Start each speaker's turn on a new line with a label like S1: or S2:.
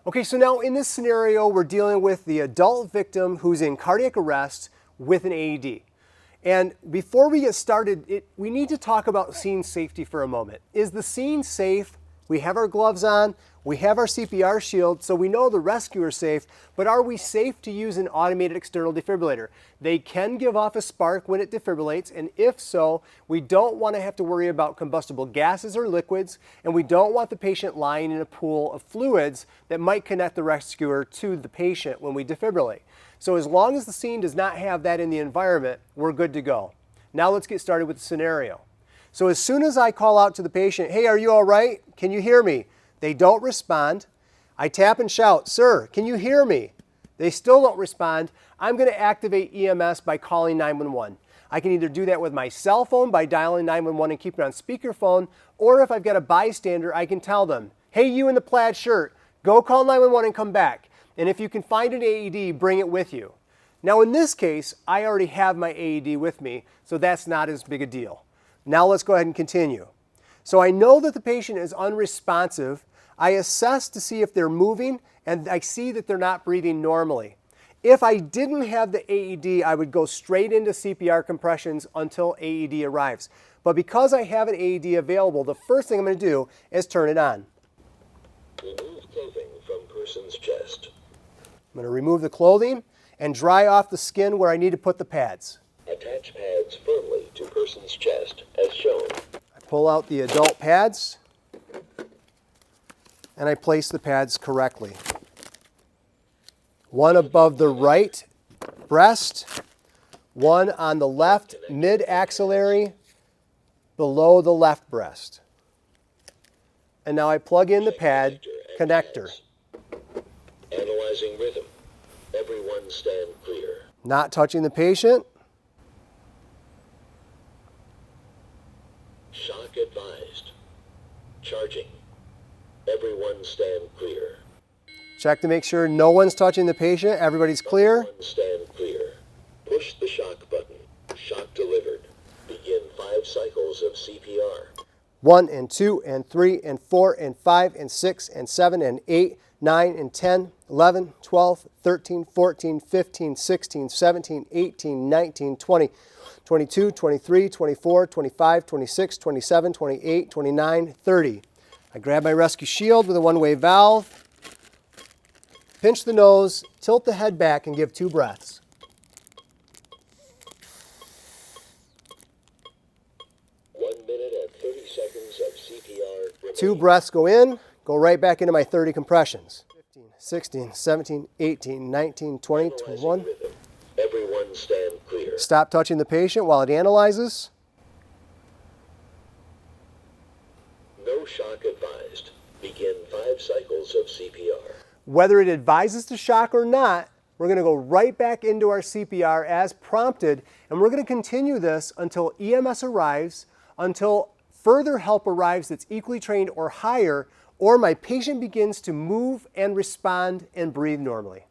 S1: Okay, so now in this scenario, we're dealing with the adult victim who's in cardiac arrest with an AED. And before we get started, we need to talk about scene safety for a moment. Is the scene safe? We have our gloves on, we have our CPR shield, so we know the rescuer's safe, but are we safe to use an automated external defibrillator? They can give off a spark when it defibrillates, and if so, we don't want to have to worry about combustible gases or liquids, and we don't want the patient lying in a pool of fluids that might connect the rescuer to the patient when we defibrillate. So as long as the scene does not have that in the environment, we're good to go. Now let's get started with the scenario. So as soon as I call out to the patient, hey, are you all right? Can you hear me? They don't respond. I tap and shout, sir, can you hear me? They still don't respond. I'm going to activate EMS by calling 911. I can either do that with my cell phone by dialing 911 and keep it on speakerphone, or if I've got a bystander, I can tell them, hey, you in the plaid shirt, go call 911 and come back. And if you can find an AED, bring it with you. Now in this case, I already have my AED with me, so that's not as big a deal. Now let's go ahead and continue. So I know that the patient is unresponsive. I assess to see if they're moving, and I see that they're not breathing normally. If I didn't have the AED, I would go straight into CPR compressions until AED arrives. But because I have an AED available, the first thing I'm going to do is turn it on.
S2: Remove clothing from person's chest.
S1: I'm going to remove the clothing and dry off the skin where I need to put the pads.
S2: Attach pads firmly to person's chest as shown.
S1: I pull out the adult pads and I place the pads correctly. One above the right breast, one on the left mid-axillary, below the left breast. And now I plug in the pad connector.
S2: Analyzing rhythm. Everyone stand clear.
S1: Not touching the patient.
S2: Shock advised. Charging. Everyone stand clear.
S1: Check to make sure no one's touching the patient. Everybody's clear.
S2: Everyone stand clear. Push the shock button. Shock delivered. Begin 5 cycles of CPR.
S1: 1 and 2 and 3 and 4 and 5 and 6 and 7 and 8, 9 and 10, 11, 12, 13, 14, 15, 16, 17, 18, 19, 20, 22, 23, 24, 25, 26, 27, 28, 29, 30. I grab my rescue shield with a one-way valve, pinch the nose, tilt the head back, and give 2 breaths.
S2: 1 minute and 30 seconds of CPR remaining.
S1: 2 breaths go in, go right back into my 30 compressions. 15, 16, 17, 18, 19, 20,
S2: Analyzing
S1: 21.
S2: rhythm. Everyone stand clear.
S1: Stop touching the patient while it analyzes.
S2: No shock advised. Begin 5 cycles of CPR.
S1: Whether it advises to shock or not, we're going to go right back into our CPR as prompted, and we're going to continue this until EMS arrives, until further help arrives that's equally trained or higher, or my patient begins to move and respond and breathe normally.